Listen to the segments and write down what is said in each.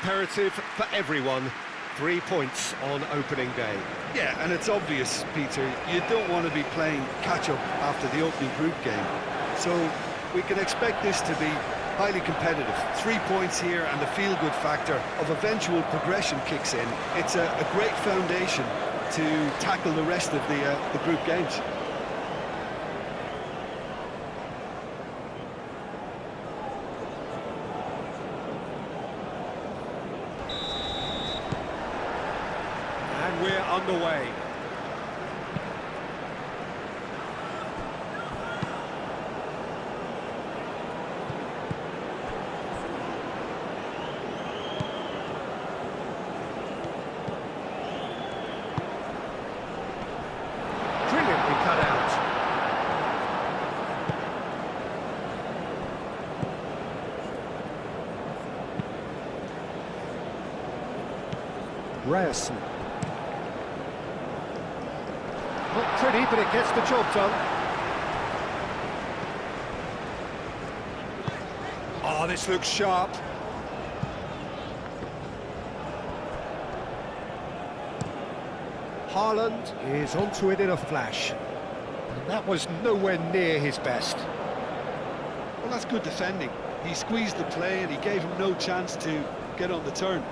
Imperative for everyone. 3 points on opening day. Yeah, and it's obvious, Peter, you don't want to be playing catch-up after the opening group game. So we can expect this to be highly competitive. 3 points here and the feel-good factor of eventual progression kicks in. It's a great foundation to tackle the rest of the group games. And we're underway. Brilliantly cut out. Ryerson. Not pretty, but it gets the job done. Oh, this looks sharp. Haaland is onto it in a flash. And that was nowhere near his best. Well, that's good defending. He squeezed the play and he gave him no chance to get on the turn.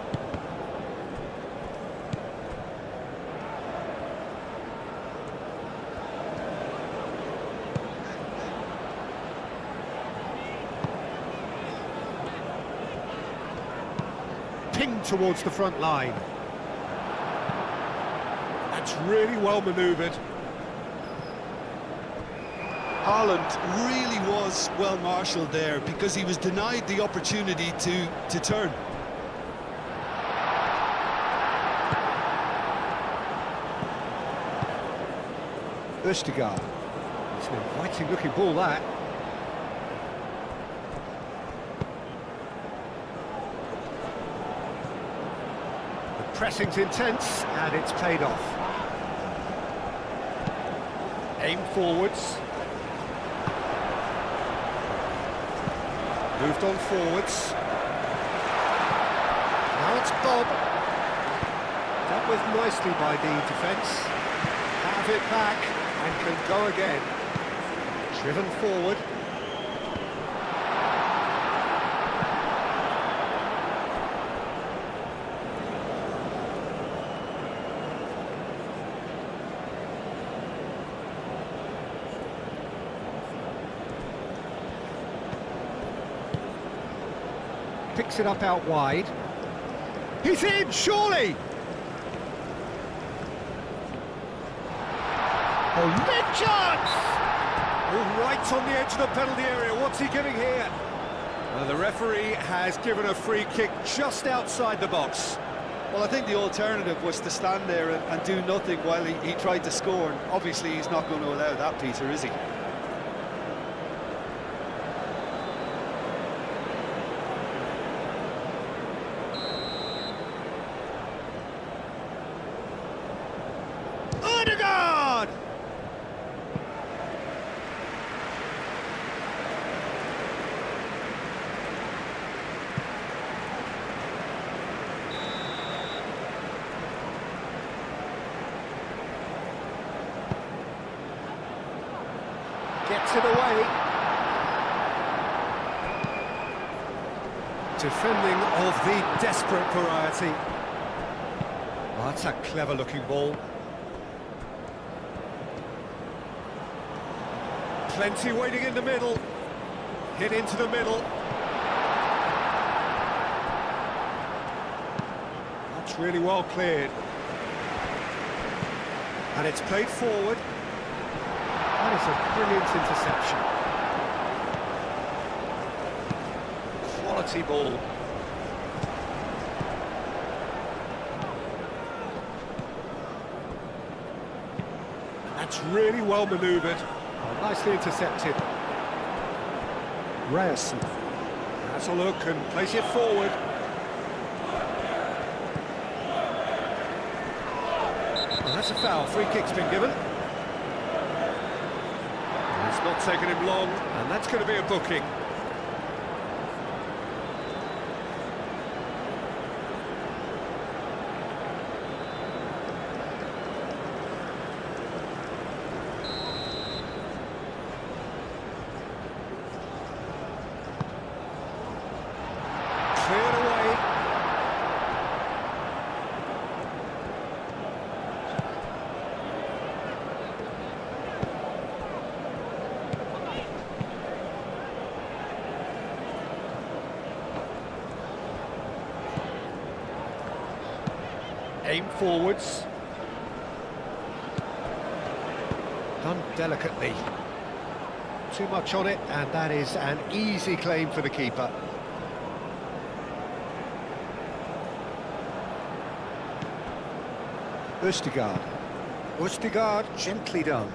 Pinged towards the front line. That's really well manoeuvred. Haaland really was well marshalled there because he was denied the opportunity to turn. Østigard. It's an inviting looking ball, that. The pressing's intense and it's paid off. Aim forwards. Moved on forwards. Now it's Bob. Dealt with nicely by the defence. Have it back and can go again. Driven forward. Picks it up out wide. He's in, surely! Oh, big chance! Oh, right on the edge of the penalty area. What's he giving here? Well, the referee has given a free kick just outside the box. Well, I think the alternative was to stand there and do nothing while he tried to score. And obviously, he's not going to allow that, Peter, is he? Odegaard! Gets it away. Defending of the desperate variety. Oh, that's a clever-looking ball. Plenty waiting in the middle. Hit into the middle. That's really well cleared. And it's played forward. That is a brilliant interception. Quality ball. That's really well manoeuvred. Oh, nicely intercepted. Ryerson has a look and plays it forward. Well, that's a foul. Free kick's been given. It's not taken him long, and that's going to be a booking. Aim forwards. Done delicately. Too much on it, and that is an easy claim for the keeper. Østigard. Østigard, gently done.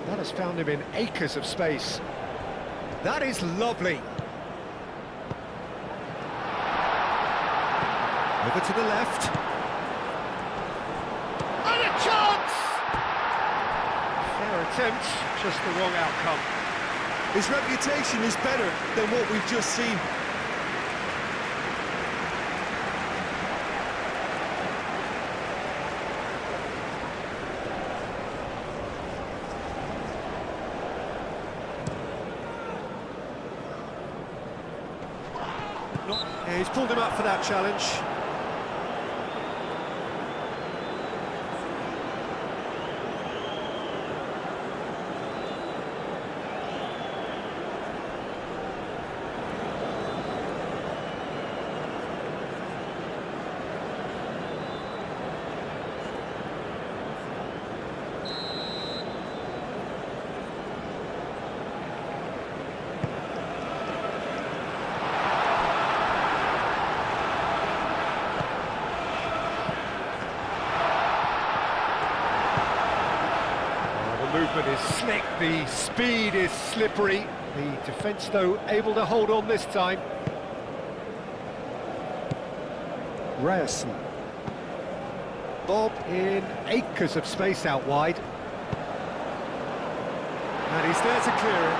That has found him in acres of space. That is lovely. Over to the left. And a chance! Fair attempt, just the wrong outcome. His reputation is better than what we've just seen. Yeah, he's pulled him up for that challenge. The movement is slick, the speed is slippery. The defence, though, able to hold on this time. Ryerson. Bob in acres of space out wide. And he's there to clear it.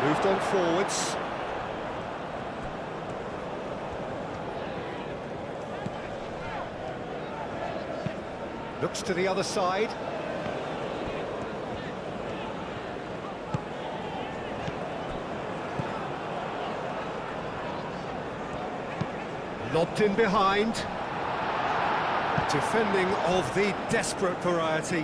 Moved on forwards. Looks to the other side. Lobbed in behind. Defending of the desperate variety.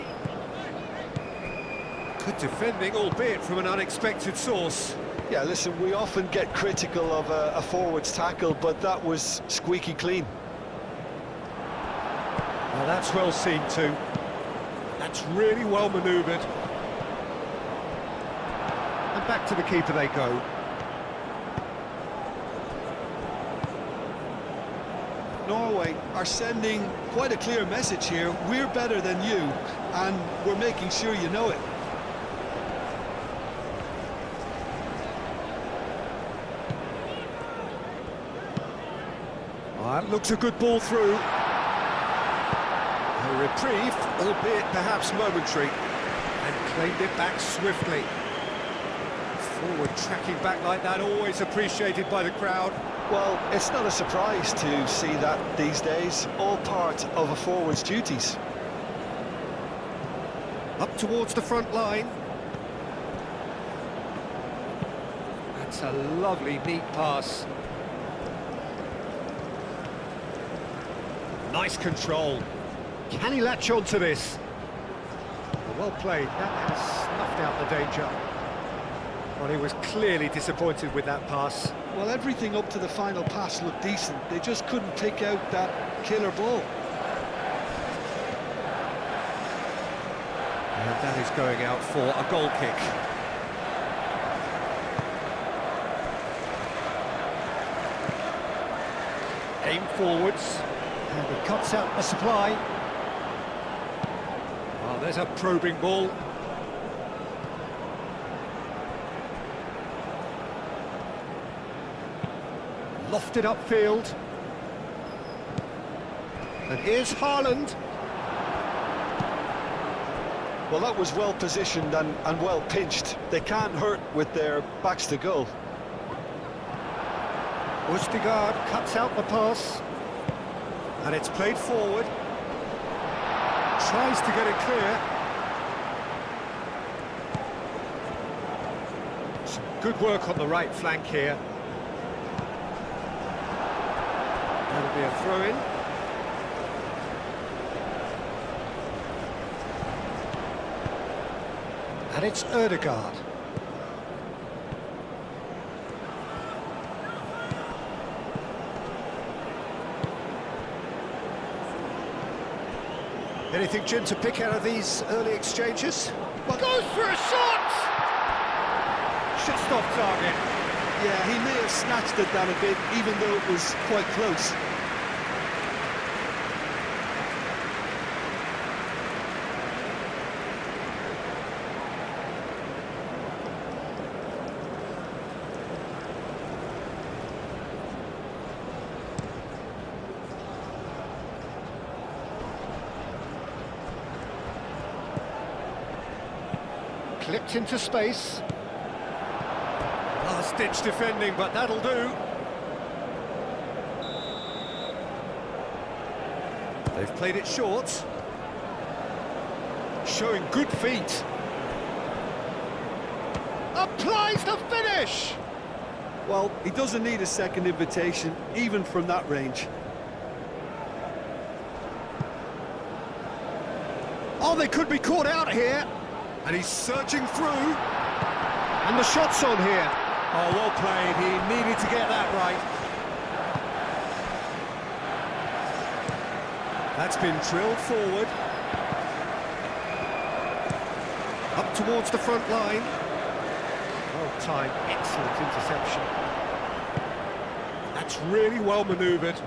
Good defending, albeit from an unexpected source. Yeah, listen, we often get critical of a forward's tackle, but that was squeaky clean. Well, that's well seen too. That's really well manoeuvred. And back to the keeper they go. Norway are sending quite a clear message here. We're better than you, and we're making sure you know it. That looks a good ball through. A reprieve, albeit perhaps momentary, and claimed it back swiftly. Forward tracking back like that, always appreciated by the crowd. Well, it's not a surprise to see that these days, all part of a forward's duties. Up towards the front line. That's a lovely, neat pass. Nice control. Can he latch on to this? Well played. That has snuffed out the danger. Well, he was clearly disappointed with that pass. Well, everything up to the final pass looked decent. They just couldn't pick out that killer ball. And that is going out for a goal kick. Aim forwards. And he cuts out the supply. Oh, there's a probing ball. Lofted upfield. And here's Haaland. Well, that was well positioned and well pinched. They can't hurt with their backs to goal. Østigard cuts out the pass. And it's played forward. Tries to get it clear. Some good work on the right flank here. That'll be a throw-in. And it's Ødegaard. Anything, Jim, to pick out of these early exchanges? Well, goes for a shot! Just off target. Yeah, he may have snatched at that a bit, even though it was quite close. Clipped into space. Last-ditch defending, but that'll do. They've played it short. Showing good feet. Applies the finish! Well, he doesn't need a second invitation, even from that range. Oh, they could be caught out here. And he's searching through. And the shot's on here. Oh, well played. He needed to get that right. That's been drilled forward. Up towards the front line. Well timed, excellent interception. That's really well manoeuvred.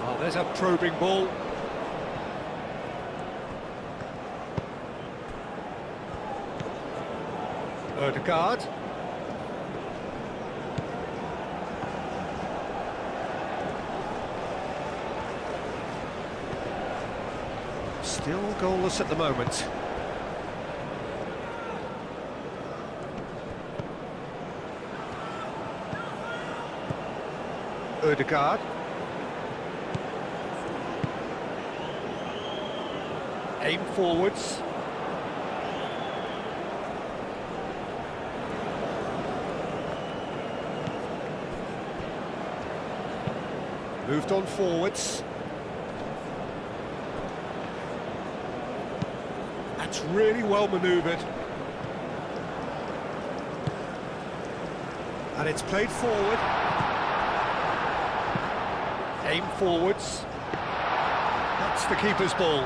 Oh, there's a probing ball. Odegaard. Still goalless at the moment. Odegaard. Aim forwards. Moved on forwards. That's really well manoeuvred. And it's played forward. Aim forwards. That's the keeper's ball.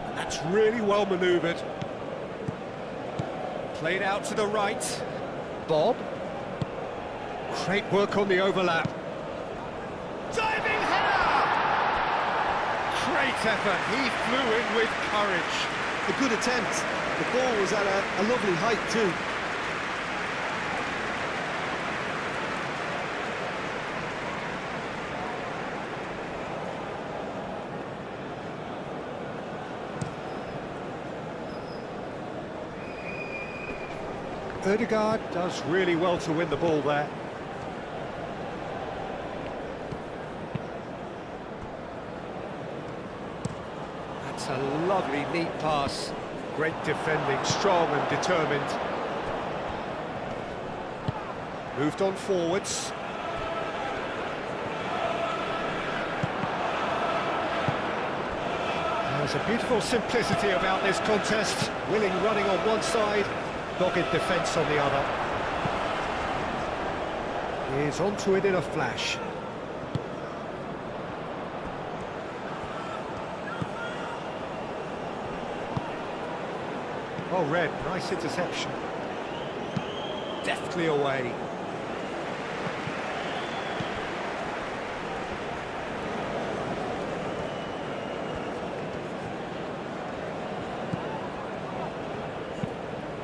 And that's really well manoeuvred. Played out to the right. Bob. Great work on the overlap. Diving header! Great effort. He flew in with courage. A good attempt. The ball was at a lovely height too. Odegaard does really well to win the ball there. That's a lovely, neat pass. Great defending, strong and determined. Moved on forwards. There's a beautiful simplicity about this contest. Willing running on one side, dogged defence on the other. He's onto it in a flash. Oh, Red, nice interception. Deftly away.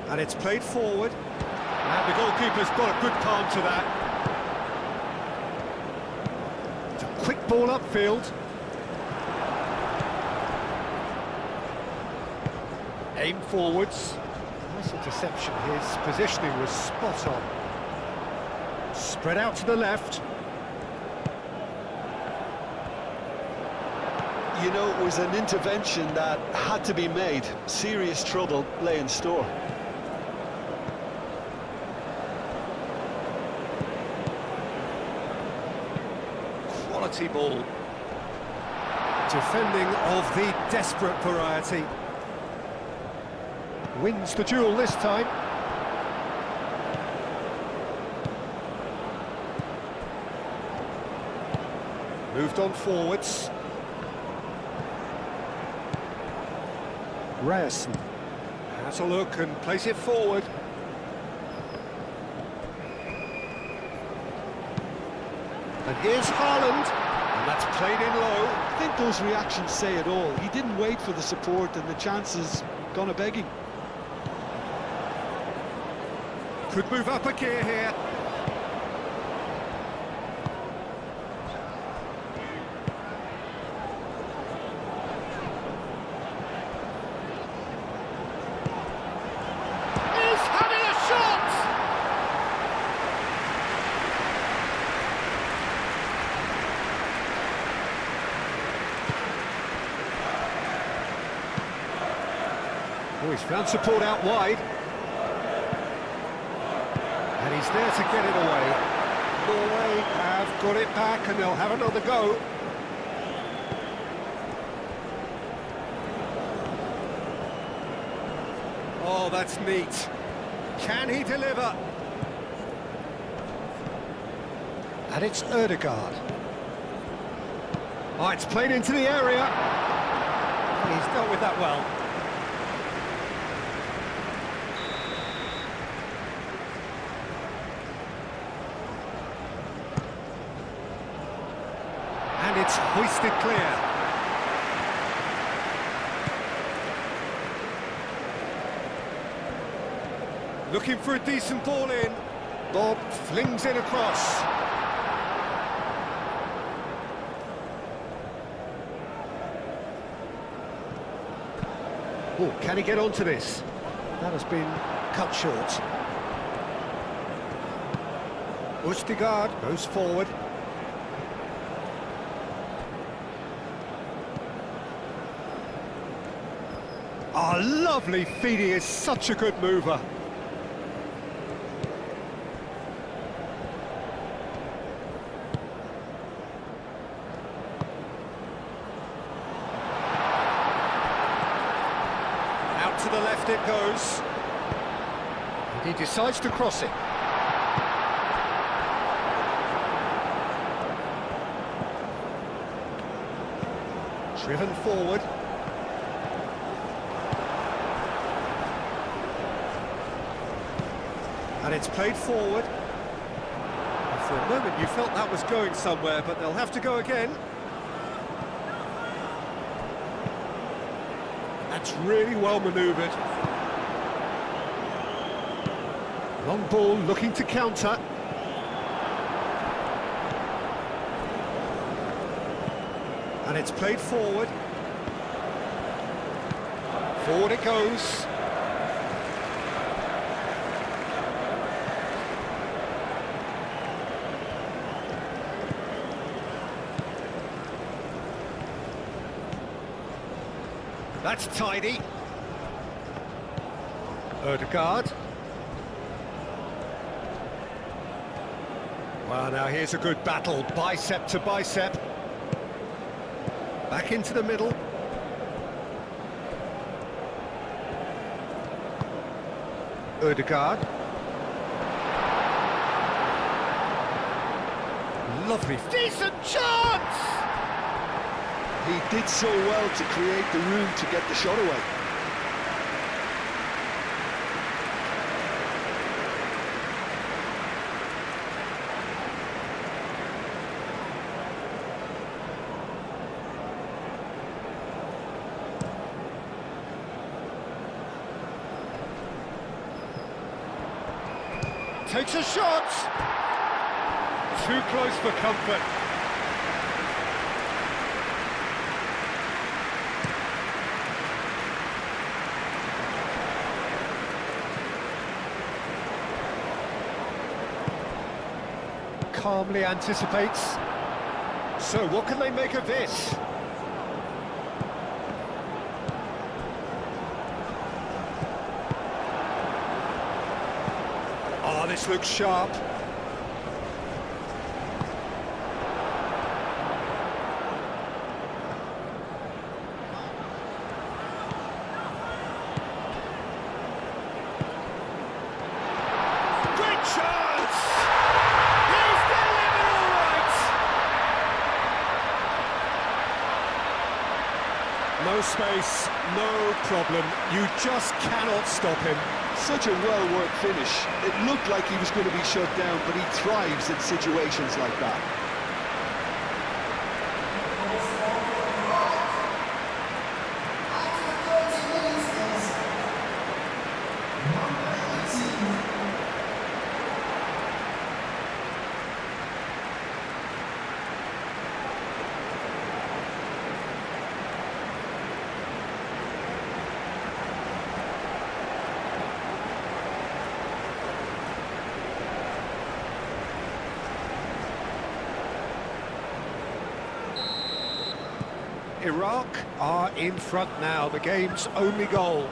And it's played forward. And the goalkeeper's got a good palm to that. It's a quick ball upfield. Aim forwards. Nice interception. His positioning was spot on. Spread out to the left. You know, it was an intervention that had to be made. Serious trouble lay in store. Quality ball. Defending of the desperate variety. Wins the duel this time. Moved on forwards. Ryerson has a look and plays it forward. And here's Haaland, and that's played in low. I think those reactions say it all. He didn't wait for the support and the chances gone a-begging. Could move up a gear here. He's having a shot! Oh, he's found support out wide. And he's there to get it away. Norway have got it back and they'll have another go. Oh, that's neat. Can he deliver? And it's Ødegaard. Oh, it's played into the area. He's dealt with that well. And it's hoisted clear. Looking for a decent ball in. Bob flings it across. Oh, can he get onto this? That has been cut short. Ødegaard goes forward. Oh, lovely feed, he is such a good mover. Out to the left it goes. And he decides to cross it. Driven forward. And it's played forward. For a moment you felt that was going somewhere, but they'll have to go again. That's really well manoeuvred. Long ball looking to counter. And it's played forward. Forward it goes. That's tidy. Ødegaard. Well, now here's a good battle, bicep to bicep. Back into the middle. Ødegaard. Lovely, decent chance! He did so well to create the room to get the shot away. Takes a shot! Too close for comfort. Calmly anticipates. So what can they make of this? Oh, this looks sharp. Great chance! He's delivered all right! space, no problem. You just cannot stop him. Such a well-worked finish. It looked like he was going to be shut down, but he thrives in situations like that. Iraq are in front now, the game's only goal.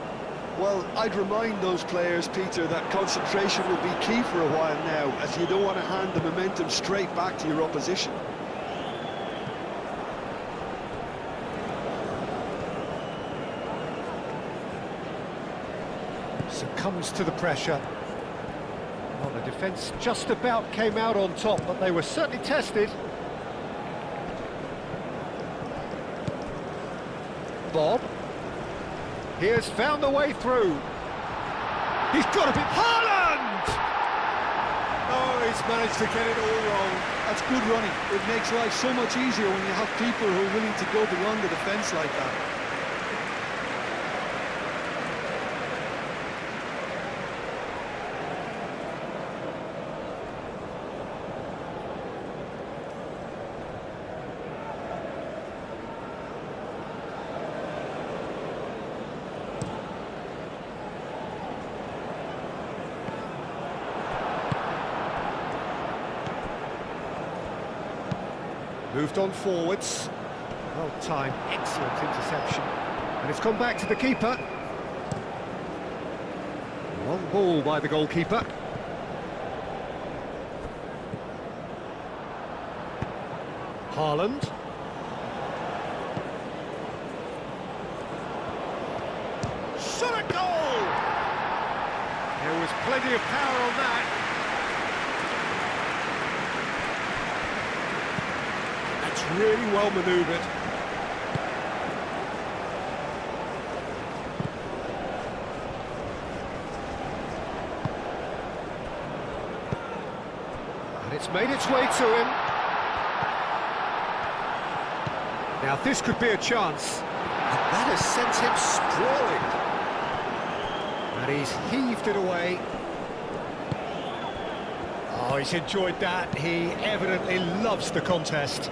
Well, I'd remind those players, Peter, that concentration will be key for a while now, as you don't want to hand the momentum straight back to your opposition. Succumbs to the pressure. Well, the defence just about came out on top, but they were certainly tested. Bob. He has found the way through. He's got to be... Haaland! Oh, he's managed to get it all wrong. That's good running. It makes life so much easier when you have people who are willing to go beyond the defence like that. Moved on forwards. Well timed, excellent interception. And it's gone back to the keeper. Long ball by the goalkeeper. Haaland. Shot at goal! There was plenty of power on that. Really well manoeuvred. And it's made its way to him. Now this could be a chance. And that has sent him sprawling. And he's heaved it away. Oh, he's enjoyed that. He evidently loves the contest.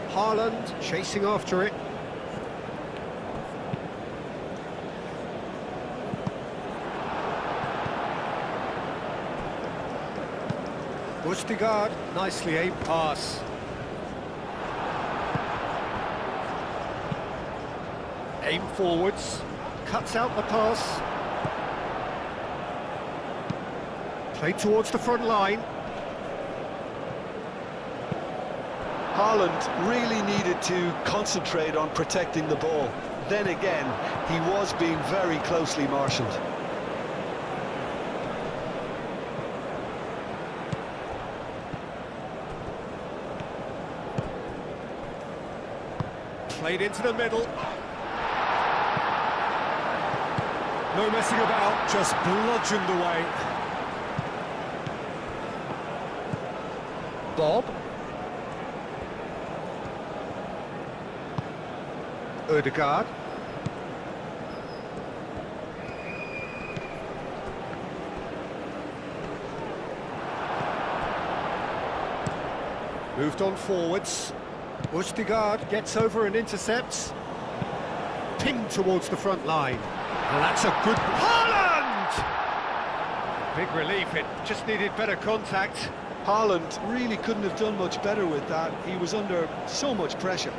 Haaland chasing after it. Bustigard, nicely aimed pass. Aim forwards, cuts out the pass. Played towards the front line. Haaland really needed to concentrate on protecting the ball. Then again, he was being very closely marshalled. Played into the middle. No messing about, just bludgeoned away. Bob. Ødegaard. Moved on forwards. Bustigard gets over and intercepts. Pinged towards the front line. And that's a good... Haaland! Big relief, it just needed better contact. Haaland really couldn't have done much better with that. He was under so much pressure.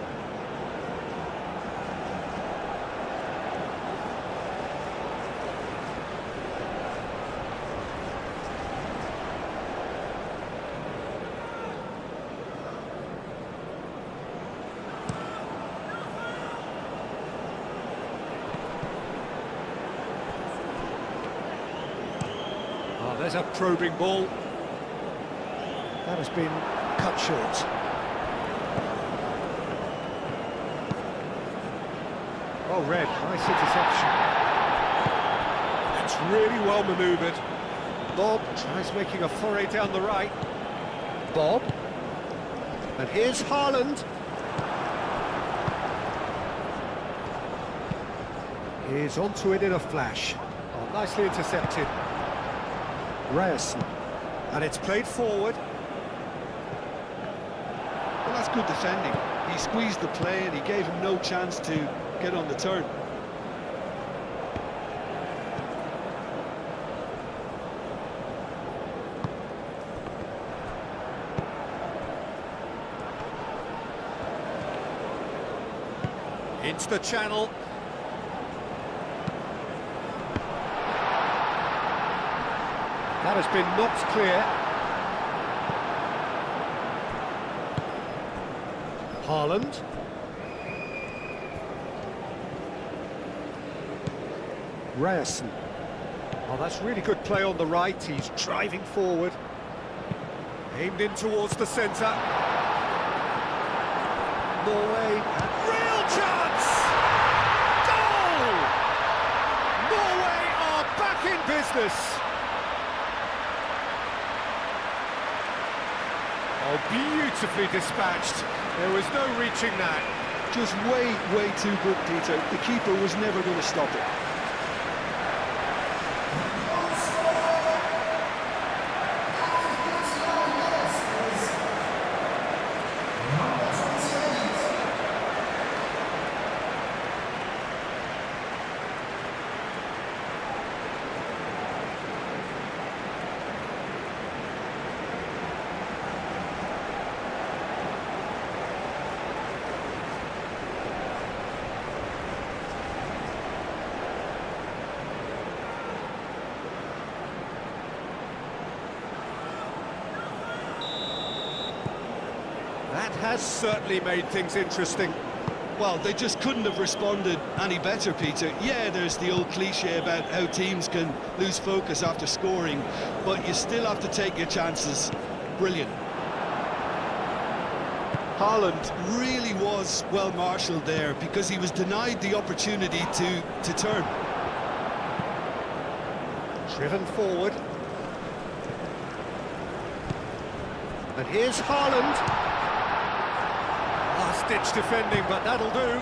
There's a probing ball. That has been cut short. Well read, nice interception. It's really well manoeuvred. Bob tries making a foray down the right. Bob. And here's Haaland. He's onto it in a flash. Oh, nicely intercepted. Ryerson. And it's played forward. Well, that's good defending. He squeezed the play and he gave him no chance to get on the turn. Into the channel. That has been knocked clear. Haaland. Ryerson. Oh, that's really good play on the right. He's driving forward. Aimed in towards the centre. Norway. Real chance! Goal! Norway are back in business. Oh, beautifully dispatched. There was no reaching that. Just way too good, Peter. The keeper was never going to stop it. That has certainly made things interesting. Well, they just couldn't have responded any better, Peter. Yeah, there's the old cliche about how teams can lose focus after scoring, but you still have to take your chances. Brilliant. Haaland really was well marshalled there because he was denied the opportunity to turn. Driven forward. And here's Haaland. Last-ditch defending, but that'll do.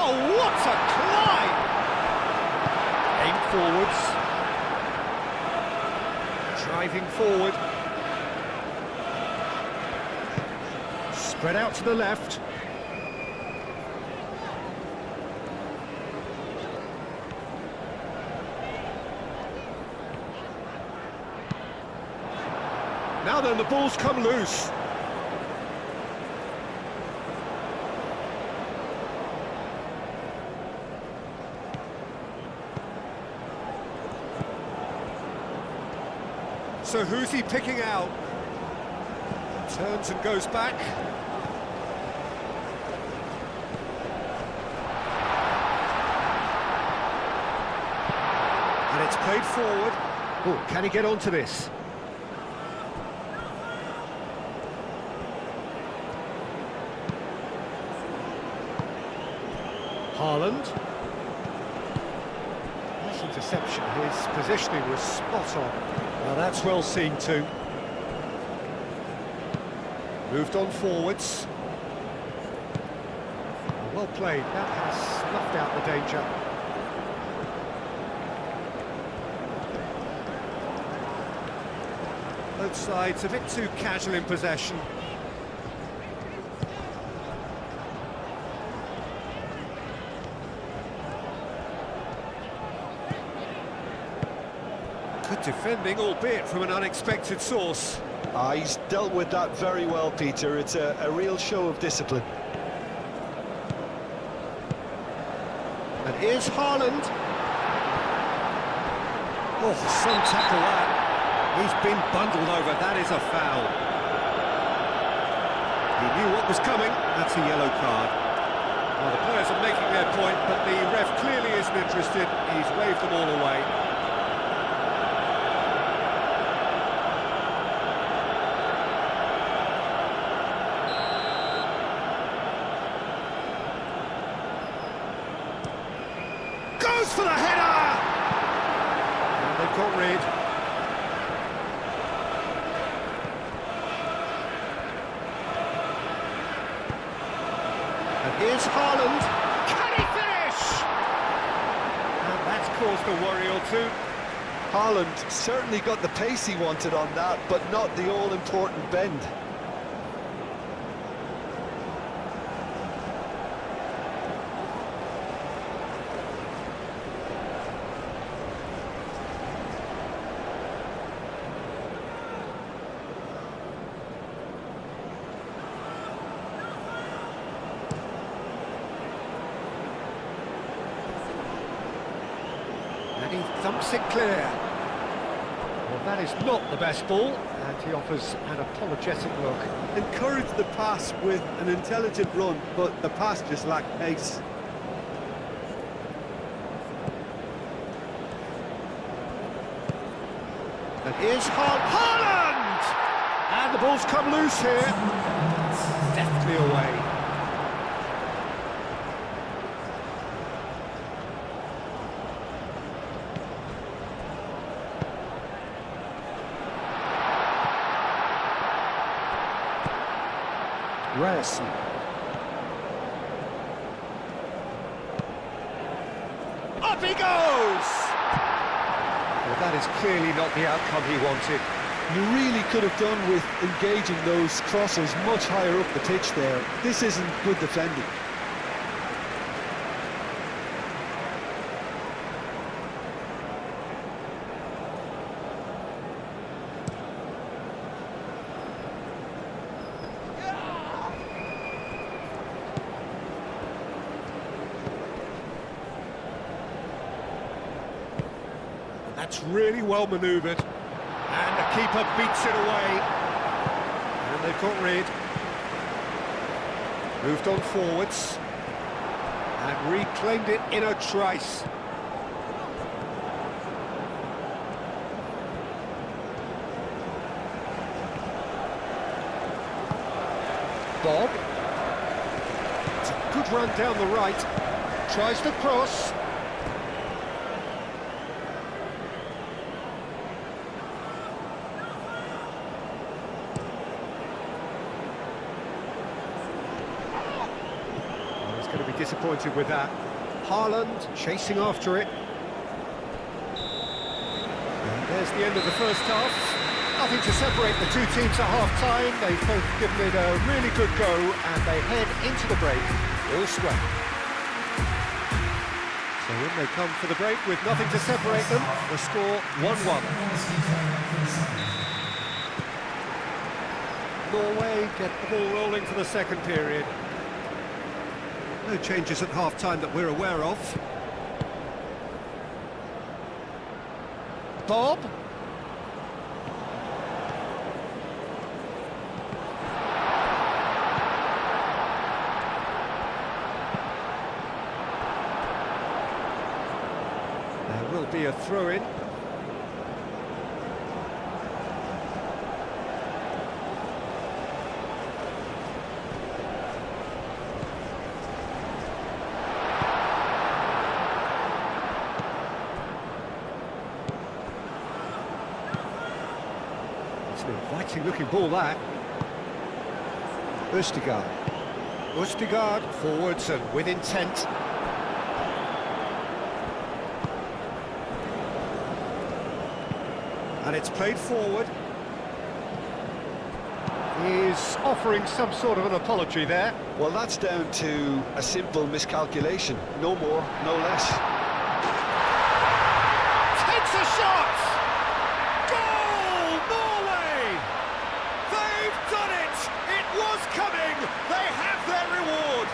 Oh, what a climb! Aim forwards. Driving forward. Spread out to the left. Now then, the ball's come loose. So who's he picking out? Turns and goes back. And it's played forward. Oh, can he get onto this? Haaland. Nice interception. His positioning was spot on. Well, that's well seen too. Moved on forwards. Well played. That has snuffed out the danger. Both sides a bit too casual in possession. Good defending, albeit from an unexpected source. He's dealt with that very well, Peter. It's a real show of discipline. And here's Haaland. Oh, some tackle that. He's been bundled over, that is a foul. He knew what was coming, that's a yellow card. Well, the players are making their point, but the ref clearly isn't interested. He's waved them all away. Goes for the header! And they've got rid. And here's Haaland. Can he finish? And that's caused a worry or two. Haaland certainly got the pace he wanted on that, but not the all-important bend. And he thumps it clear. Well, that is not the best ball, and he offers an apologetic look. Encourage the pass with an intelligent run, but the pass just lacked pace. And here's Haaland! And the ball's come loose here. Deftly away. Ryerson. Up he goes! Well, that is clearly not the outcome he wanted. You really could have done with engaging those crosses much higher up the pitch there. This isn't good defending. That's really well manoeuvred. And the keeper beats it away. And they've got rid. Moved on forwards. And reclaimed it in a trice. Bob. It's a good run down the right. Tries to cross. Going to be disappointed with that. Haaland chasing after it. And there's the end of the first half. Nothing to separate the two teams at half-time. They've both given it a really good go, and they head into the break all square. So in they come for the break with nothing to separate them. The score 1-1. Norway get the ball rolling for the second period. No changes at half-time that we're aware of. Bob. There will be a throw-in. It's an inviting-looking ball, that. Østigard. Østigard forwards and with intent. And it's played forward. He's offering some sort of an apology there. Well, that's down to a simple miscalculation. No more, no less. Takes a shot! Goal, Norway! They've done it! It was coming! They have their reward!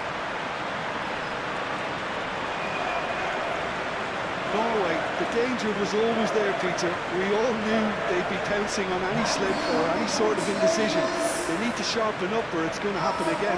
Norway, the danger was always there, Peter. We all knew they'd be pouncing on any slip or any sort of indecision. They need to sharpen up or it's going to happen again.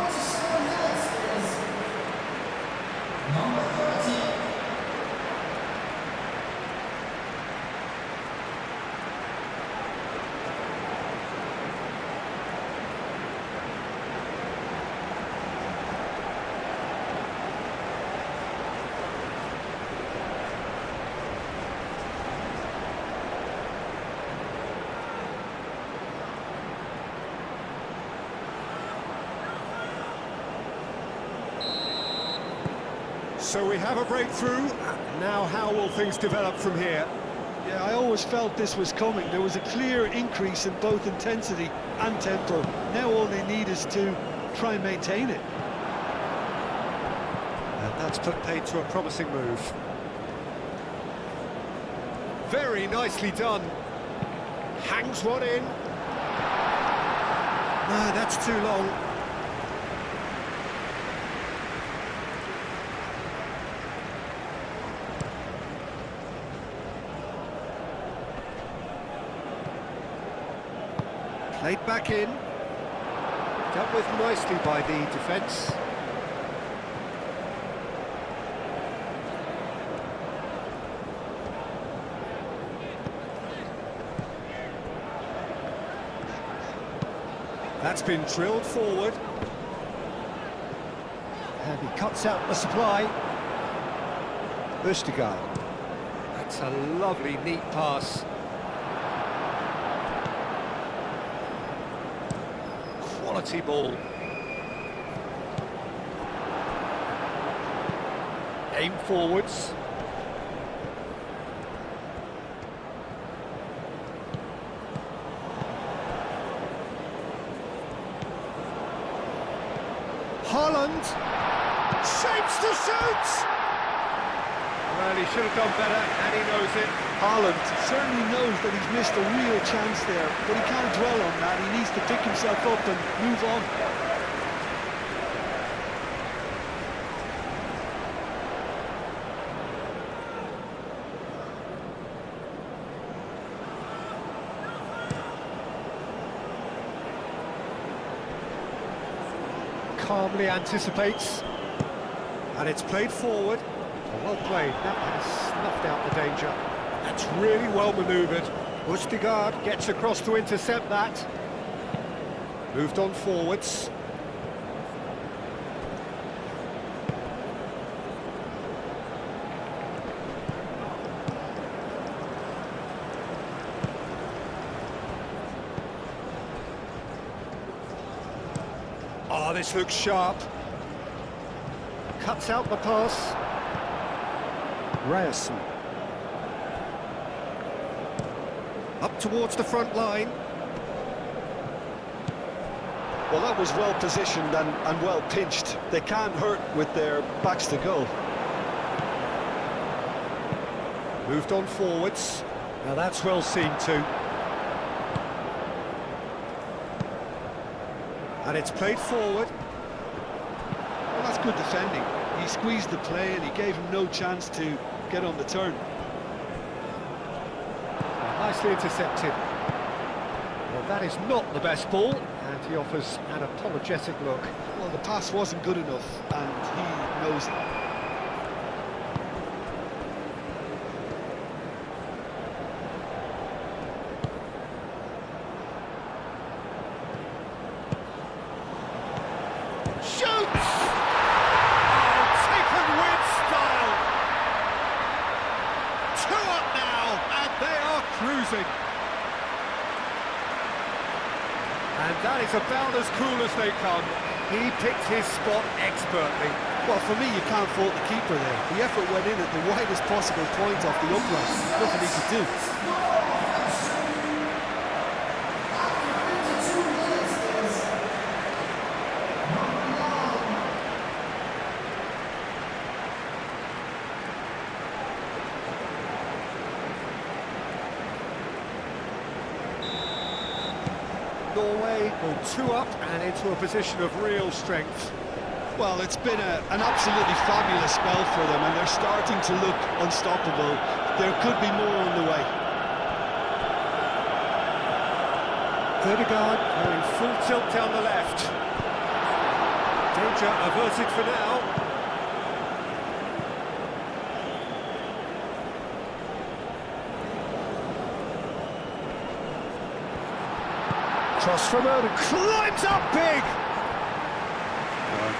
So we have a breakthrough. Now how will things develop from here? Yeah, I always felt this was coming. There was a clear increase in both intensity and tempo. Now all they need is to try and maintain it. And that's put paid to a promising move. Very nicely done. Hangs one in. No, that's too long. Played back in. Dealt with nicely by the defence. That's been drilled forward. And he cuts out the supply. Østigard. That's a lovely, neat pass. Quality ball. Aim forwards. Haaland shapes to shoot. Well, he should have done better, and he knows it. Haaland certainly knows that he's missed a real chance there, but he can't dwell on that. He needs to pick himself up and move on. Calmly anticipates, and it's played forward. Well played, that has snuffed out the danger. That's really well manoeuvred. Østigard gets across to intercept that. Moved on forwards. Oh, this looks sharp. Cuts out the pass. Ryerson. Up towards the front line. Well, that was well positioned and well pinched. They can't hurt with their backs to goal. Moved on forwards. Now that's well seen too. And it's played forward. Well, that's good defending. He squeezed the play and he gave him no chance to get on the turn. Nicely intercepted. Well, that is not the best ball, and he offers an apologetic look. Well, the pass wasn't good enough, and he knows it. Shoots! Oh, taken with style! 2 up now, and they are cruising. And that is about as cool as they come. He picked his spot expertly. Well, for me, you can't fault the keeper there. The effort went in at the widest possible point off the upright. Nothing he could do. Norway go 2 up and into a position of real strength. Well, it's been an absolutely fabulous spell for them, and they're starting to look unstoppable. there could be more on the way. Ødegaard going full tilt down the left. Danger averted for now. Cross from Ødegaard, climbs up big!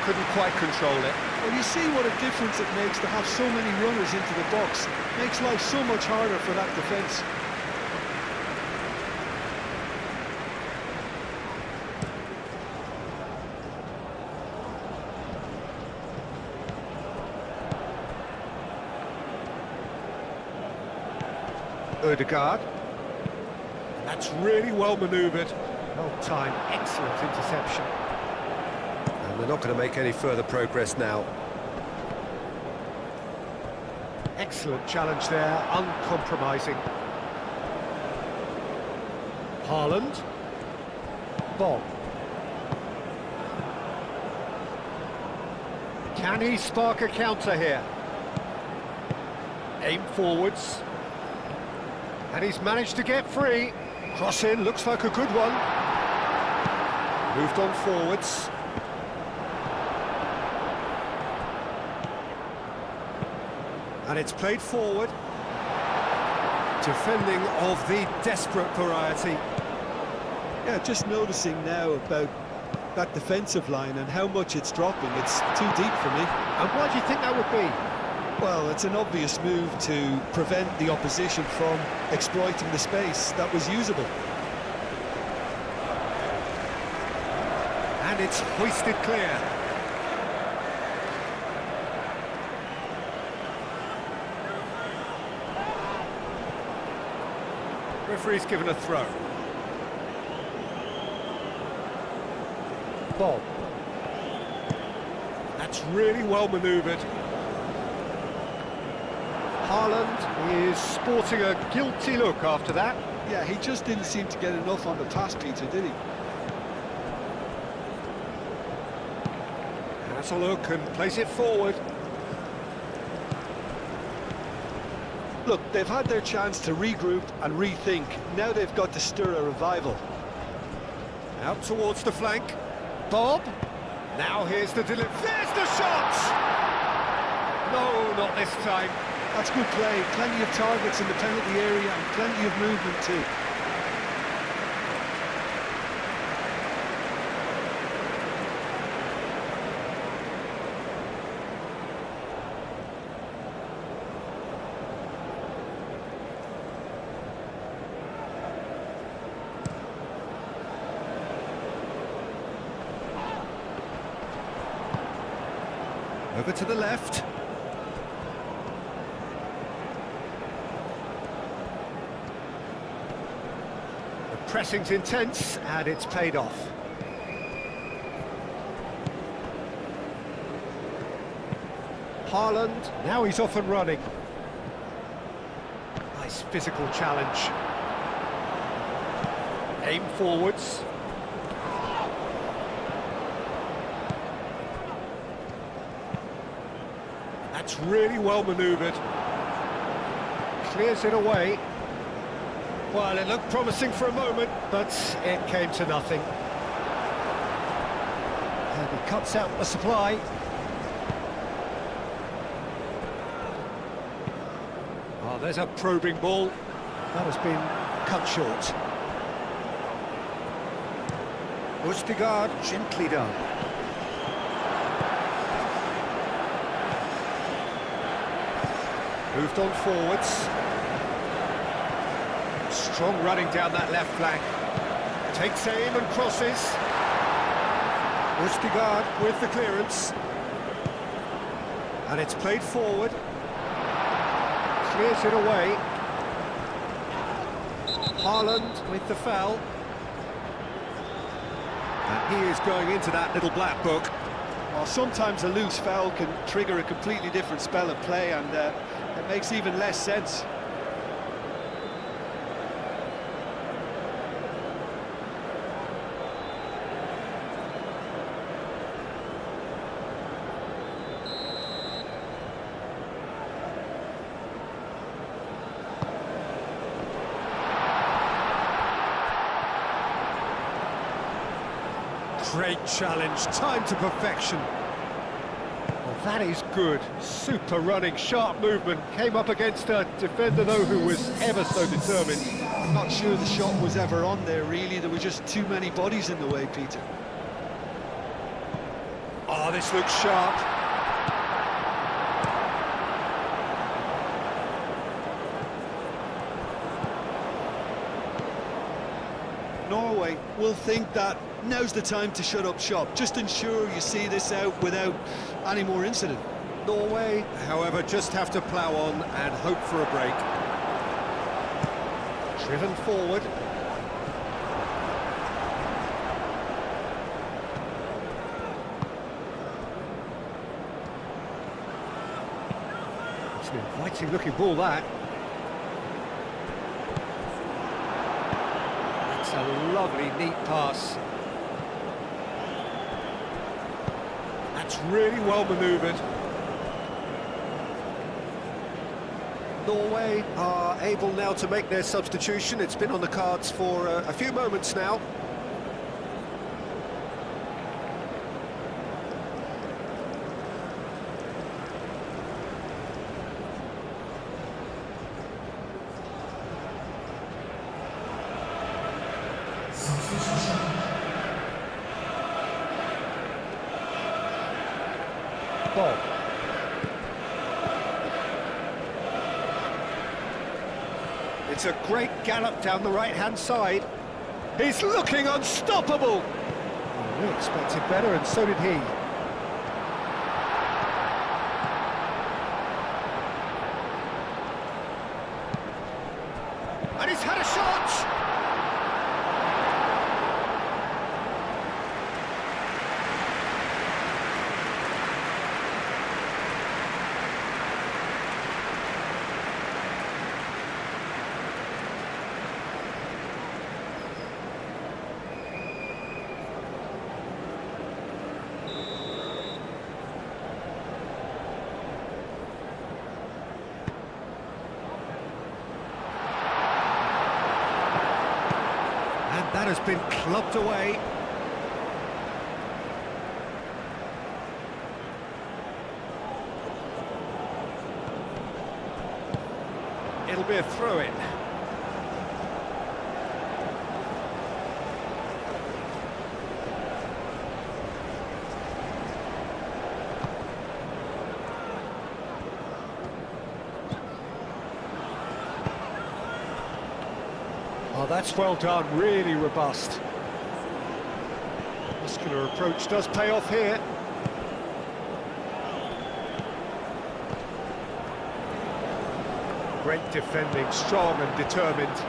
Couldn't quite control it. Well, you see what a difference it makes to have so many runners into the box. Makes life so much harder for that defence. Ødegaard. That's really well manoeuvred. Well timed, excellent interception. And they're not going to make any further progress now. Excellent challenge there, uncompromising. Haaland. Bob. Can he spark a counter here? Aim forwards. And he's managed to get free. Cross in, looks like a good one. Moved on forwards. And it's played forward. Defending of the desperate variety. Yeah, just noticing now about that defensive line and how much it's dropping. It's too deep for me. And why do you think that would be? Well, it's an obvious move to prevent the opposition from exploiting the space that was usable. And it's hoisted clear. Referee's given a throw. Bob. That's really well manoeuvred. Haaland is sporting a guilty look after that. Yeah, he just didn't seem to get enough on the pass, Peter, did he? Has a look and plays it forward. Look, they've had their chance to regroup and rethink. Now they've got to stir a revival. Out towards the flank. Bob. Now here's the delivery. There's the shot! No, not this time. That's good play. Plenty of targets in the penalty area and plenty of movement too. Over to the left. The pressing's intense, and it's paid off. Haaland, now he's off and running. Nice physical challenge. Aim forwards. That's really well manoeuvred. Clears it away. Well, it looked promising for a moment, but it came to nothing. And he cuts out the supply. Oh, there's a probing ball. That has been cut short. Ødegaard, gently done. Moved on forwards. Strong running down that left flank. Takes aim and crosses. Ødegaard with the clearance. And it's played forward. Clears it away. Haaland with the foul. And he is going into that little black book. Well, sometimes a loose foul can trigger a completely different spell of play, and it makes even less sense. Great challenge, time to perfection. Well, that is good. Super running, sharp movement. Came up against a defender, though, who was ever so determined. I'm not sure the shot was ever on there, really. There were just too many bodies in the way, Peter. Oh, this looks sharp. Norway will think that now's the time to shut up shop. Just ensure you see this out without any more incident. Norway, however, just have to plough on and hope for a break. Driven forward. It's an inviting looking ball, that. It's a lovely, neat pass. That's really well manoeuvred. Norway are able now to make their substitution. It's been on the cards for a few moments now. Ball. It's a great gallop down the right-hand side. He's looking unstoppable. Well, we expected better, and so did he. And he's had a shot! That has been clubbed away. It'll be a throw-in. Oh, that's well done, really robust. Muscular approach does pay off here. Great defending, strong and determined.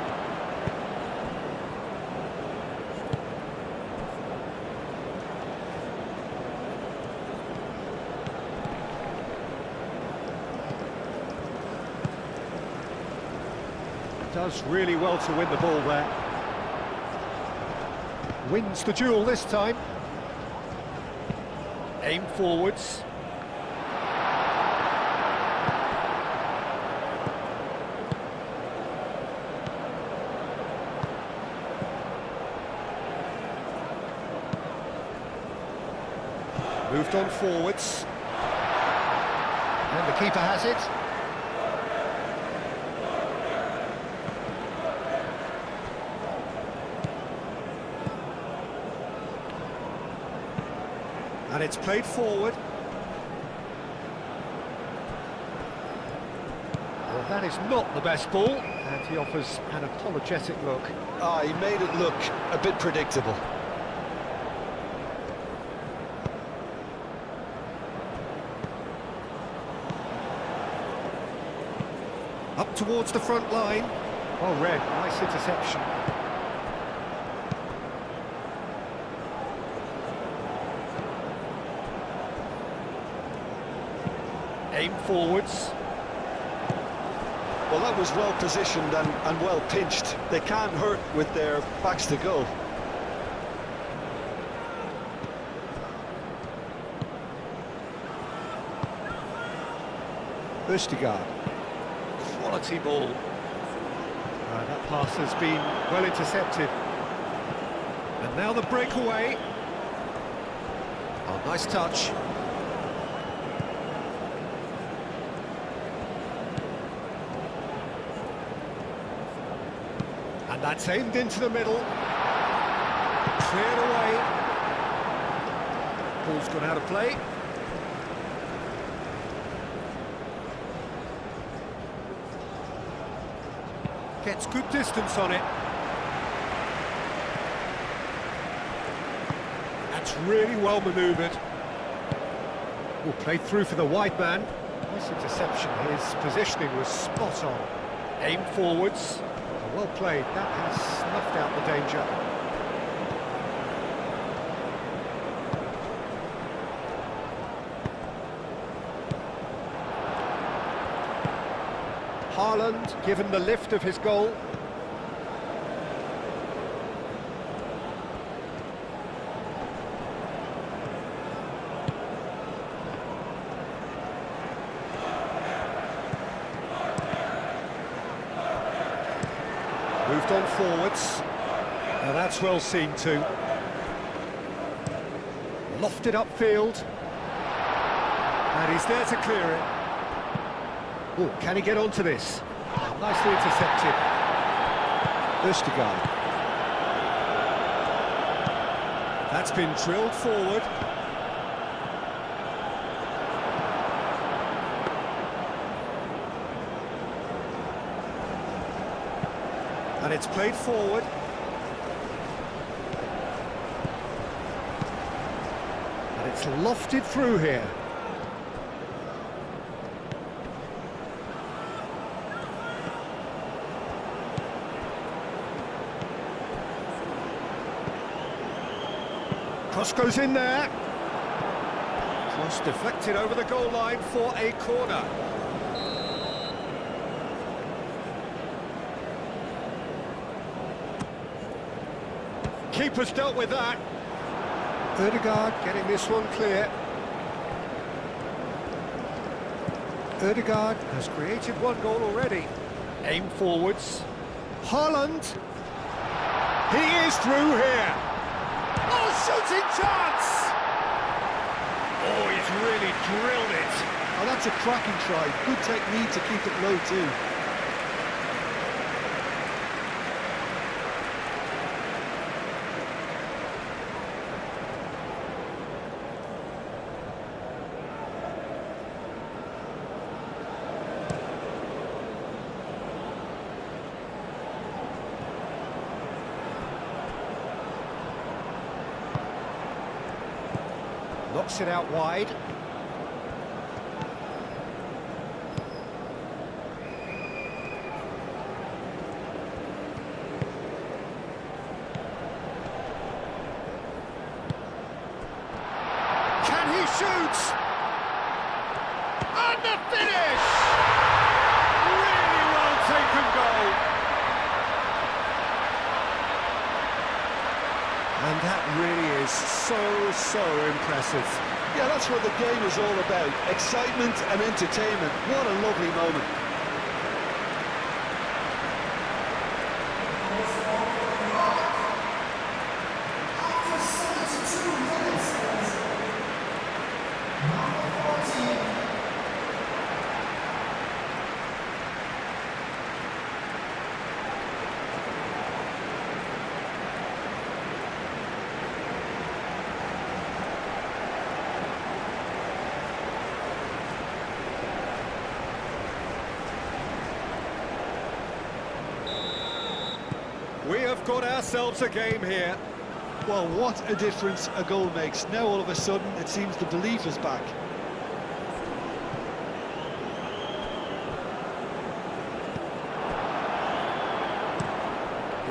Does really well to win the ball there. Wins the duel this time. Aim forwards. Moved on forwards. And the keeper has it. And it's played forward. Well, that is not the best ball, and he offers an apologetic look. Ah, he made it look a bit predictable. Up towards the front line. Oh, Red, nice interception. Aim forwards. Well, that was well positioned and well pinched. They can't hurt with their backs to goal. Østigard. Quality ball. That pass has been well intercepted. And now the breakaway. Oh, nice touch. And that's aimed into the middle. Cleared away. Ball's gone out of play. Gets good distance on it. That's really well manoeuvred. Will play through for the wide man. Nice interception. His positioning was spot on. Aim forwards. Well played. That has snuffed out the danger. Haaland given the lift of his goal. Moved on forwards. Now that's well seen too. Lofted upfield. And he's there to clear it. Oh, can he get onto this? Nicely intercepted. Østigard. That's been drilled forward. And it's played forward. And it's lofted through here. Cross goes in there. Cross deflected over the goal line for a corner. Keeper's dealt with that. Ødegaard getting this one clear. Ødegaard has created one goal already. Aim forwards. Haaland. He is through here. Oh, shooting chance! Oh, he's really drilled it. Oh, that's a cracking try. Good technique to keep it low too. Knocks it out wide. Can he shoot? And the finish! Really well taken goal. And that really is so impressive. Yeah, that's what the game is all about. Excitement and entertainment. What a lovely moment. We have got ourselves a game here. Well, what a difference a goal makes. Now all of a sudden it seems the belief is back.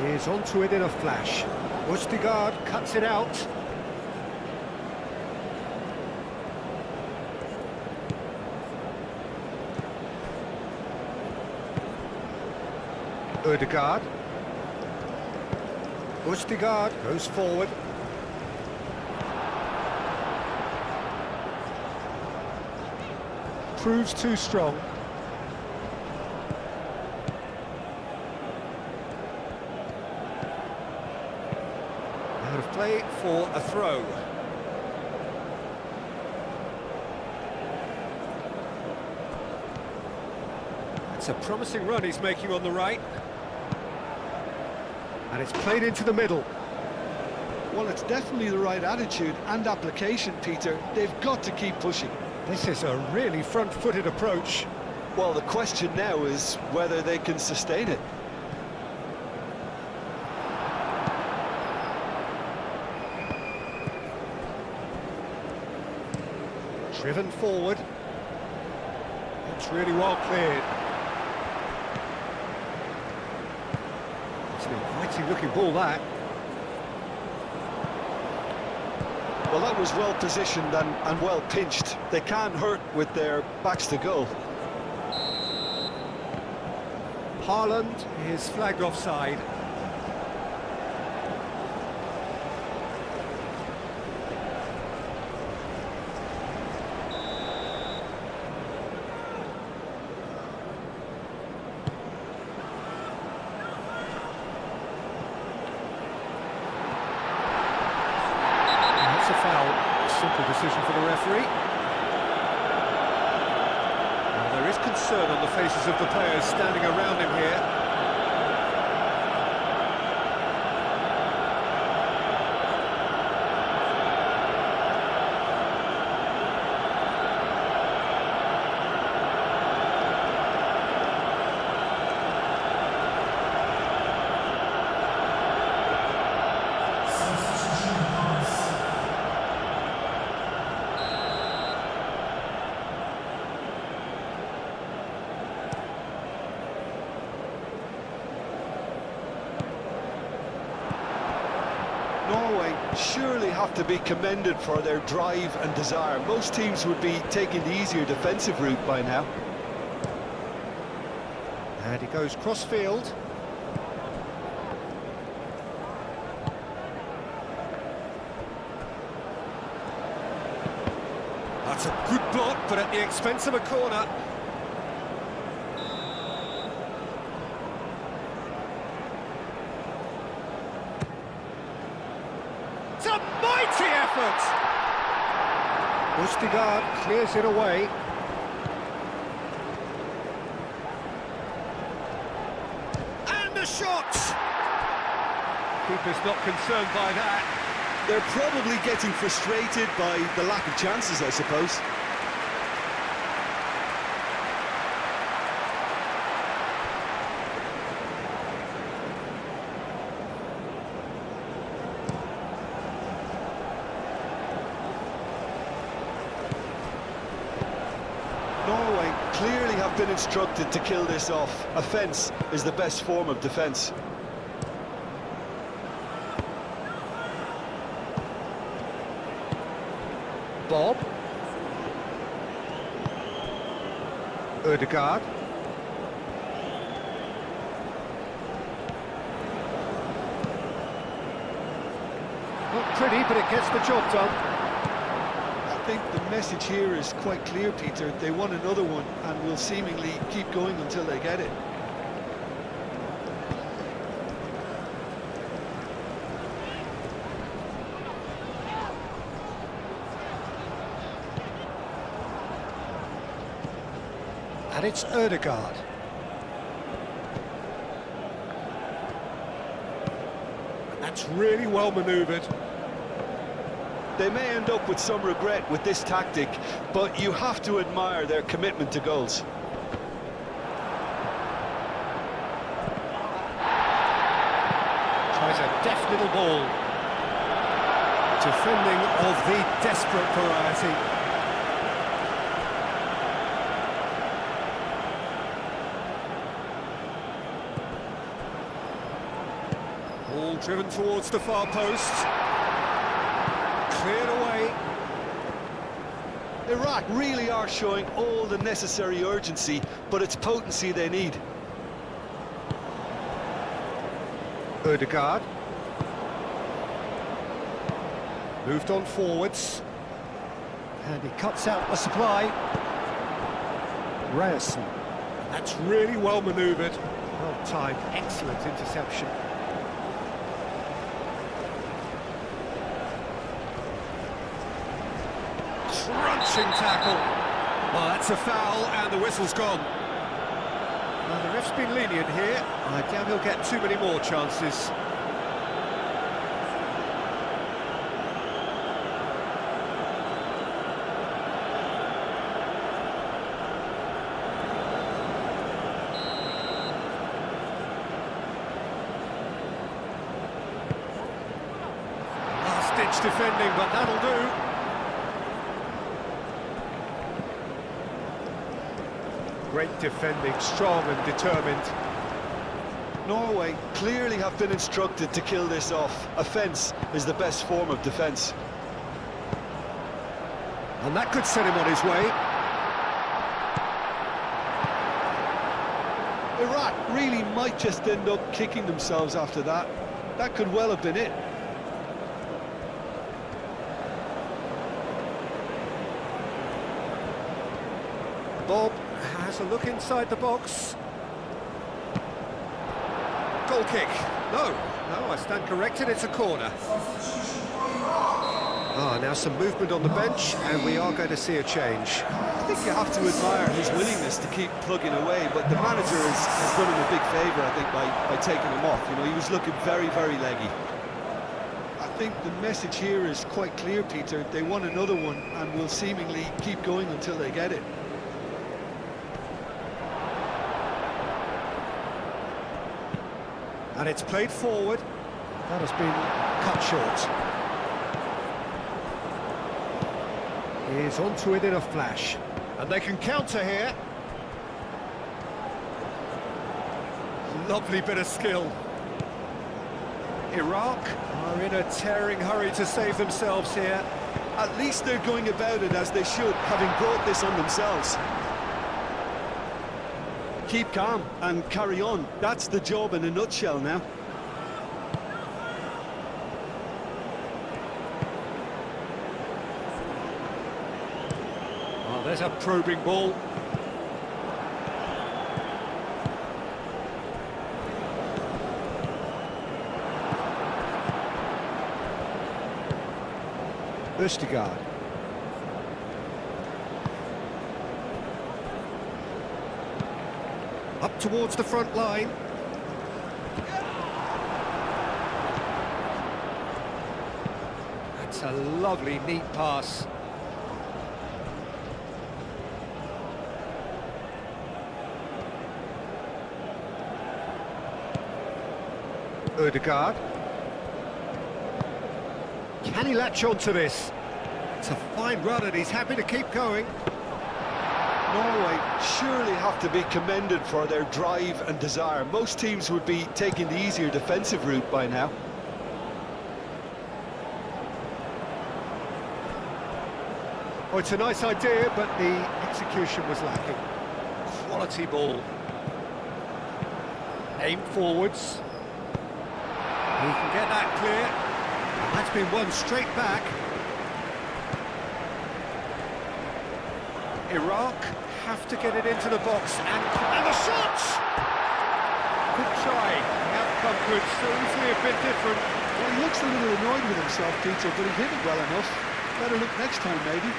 He is onto it in a flash. Østigard cuts it out. Ødegaard. Østigard goes forward. Proves too strong. Out of play for a throw. It's a promising run he's making on the right. And it's played into the middle. Well, it's definitely the right attitude and application, Peter. They've got to keep pushing. This is a really front-footed approach. Well, the question now is whether they can sustain it. Driven forward. It's really well cleared. It's an inviting-looking ball, that. Well, that was well positioned and well pinched. They can't hurt with their backs to goal. Haaland is flagged offside. That's a foul. Simple decision for the referee. There is concern on the faces of the players standing around him here. Norway surely have to be commended for their drive and desire. Most teams would be taking the easier defensive route by now. And he goes cross-field. That's a good block, but at the expense of a corner. It's a mighty effort! Ustigard clears it away. And the shot! Keeper's not concerned by that. They're probably getting frustrated by the lack of chances, I suppose. Norway clearly have been instructed to kill this off. Offence is the best form of defence. Bob. Ødegaard. Not pretty, but it gets the job done. I think the message here is quite clear, Peter. They want another one and will seemingly keep going until they get it. And it's Ødegaard. And that's really well manoeuvred. They may end up with some regret with this tactic, but you have to admire their commitment to goals. Tries a deft little ball. Defending of the desperate variety. Ball driven towards the far post. Cleared away. Iraq really are showing all the necessary urgency, but it's potency they need. Ødegaard. Moved on forwards. And he cuts out the supply. Ryerson. That's really well manoeuvred. Well timed, excellent interception. Crunching tackle. Well, that's a foul, and the whistle's gone. Well, the ref's been lenient here. I doubt he'll get too many more chances. Last-ditch defending, but that'll do. Great defending, strong and determined. Norway clearly have been instructed to kill this off. Offence is the best form of defence. And that could set him on his way. Iraq really might just end up kicking themselves after that. That could well have been it. Bob has a look inside the box. Goal kick. No, I stand corrected, it's a corner. Now some movement on the bench, and we are going to see a change. I think you have to admire his willingness to keep plugging away, but the manager has done him a big favour, I think, by taking him off. You know, he was looking very, very leggy. I think the message here is quite clear, Peter. They want another one and will seemingly keep going until they get it. And it's played forward. That has been cut short. He's onto it in a flash. And they can counter here. Lovely bit of skill. Iraq are in a tearing hurry to save themselves here. At least they're going about it as they should, having brought this on themselves. Keep calm and carry on. That's the job in a nutshell now. Oh, there's a probing ball. Østegard. Up towards the front line. That's a lovely, neat pass. Ødegaard. Can he latch onto this? It's a fine run and he's happy to keep going. Norway surely have to be commended for their drive and desire. Most teams would be taking the easier defensive route by now. Oh, it's a nice idea, but the execution was lacking. Quality ball. Aim forwards. He can get that clear. That's been won straight back. Iraq have to get it into the box and the shot! Good try. The outcome could so easily have been different. Well, he looks a little annoyed with himself, Peter, but he hit it well enough. Better look next time, maybe.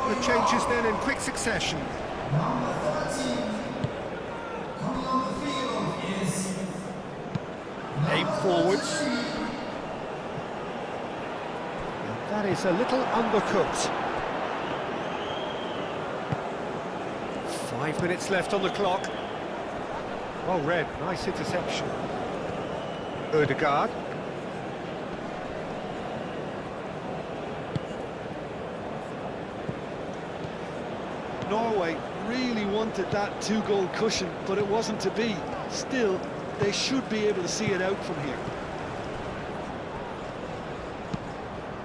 The changes then in quick succession. Aim forwards. That is a little undercooked. 5 minutes left on the clock. Well read, nice interception. Ødegaard. Norway really wanted that two-goal cushion, but it wasn't to be. Still, they should be able to see it out from here.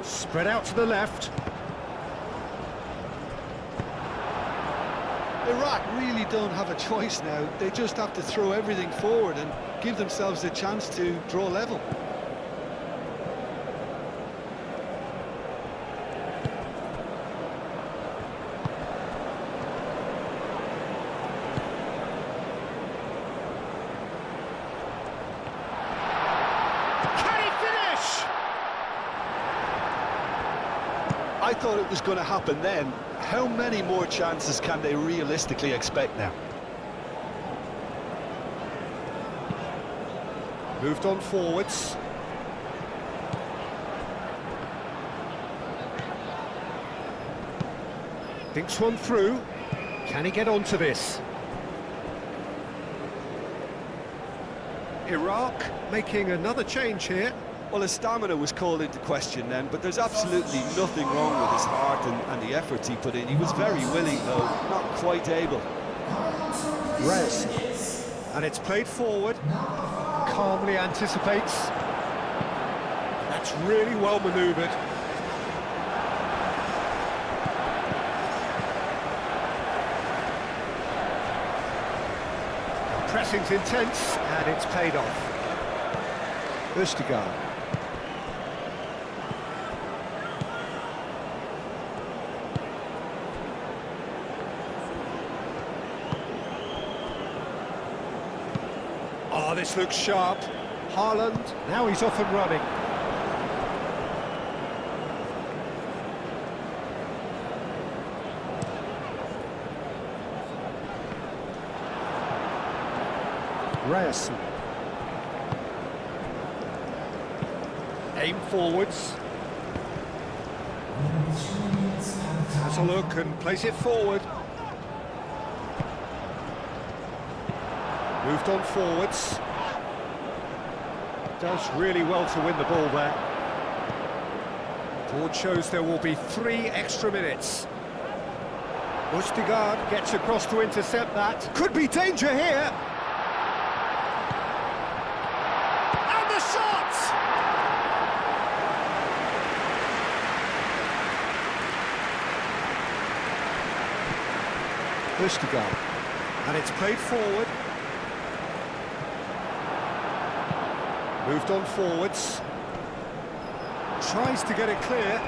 Spread out to the left. Iraq really don't have a choice now. They just have to throw everything forward and give themselves a chance to draw level. Can he thought it was going to happen then. How many more chances can they realistically expect now? Moved on forwards. Thinks one through. Can he get onto this? Iraq making another change here. Well, his stamina was called into question then, but there's absolutely nothing wrong with his heart and the efforts he put in. He was very willing, though, not quite able. Rez. And it's played forward. Calmly anticipates. That's really well manoeuvred. Pressing's intense, and it's paid off. Østigard. Oh, this looks sharp. Haaland, now he's off and running. Ryerson. Aim forwards. Has a look and plays it forward. Moved on forwards. Does really well to win the ball there. Board shows there will be 3 extra minutes. Østigard gets across to intercept that. Could be danger here. And the shot! Østigard. And it's played forward. Moved on forwards. Tries to get it clear.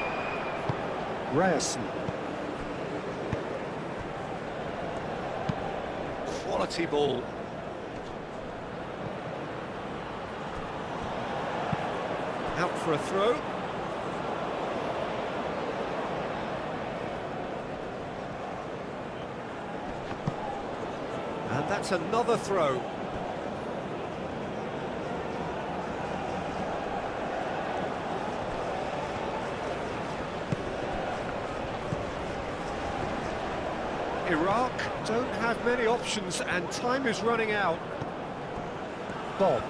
Ryerson. Quality ball. Out for a throw. And that's another throw. Iraq don't have many options and time is running out. Bob.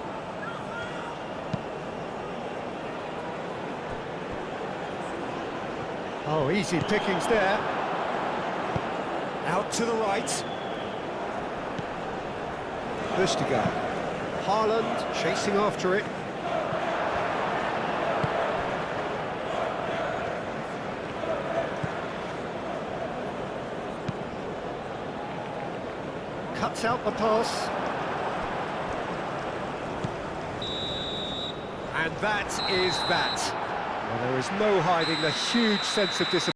Oh, easy pickings there. Out to the right. Østigard. Haaland chasing after it. Cuts out the pass. And that is that. Well, there is no hiding the huge sense of disappointment.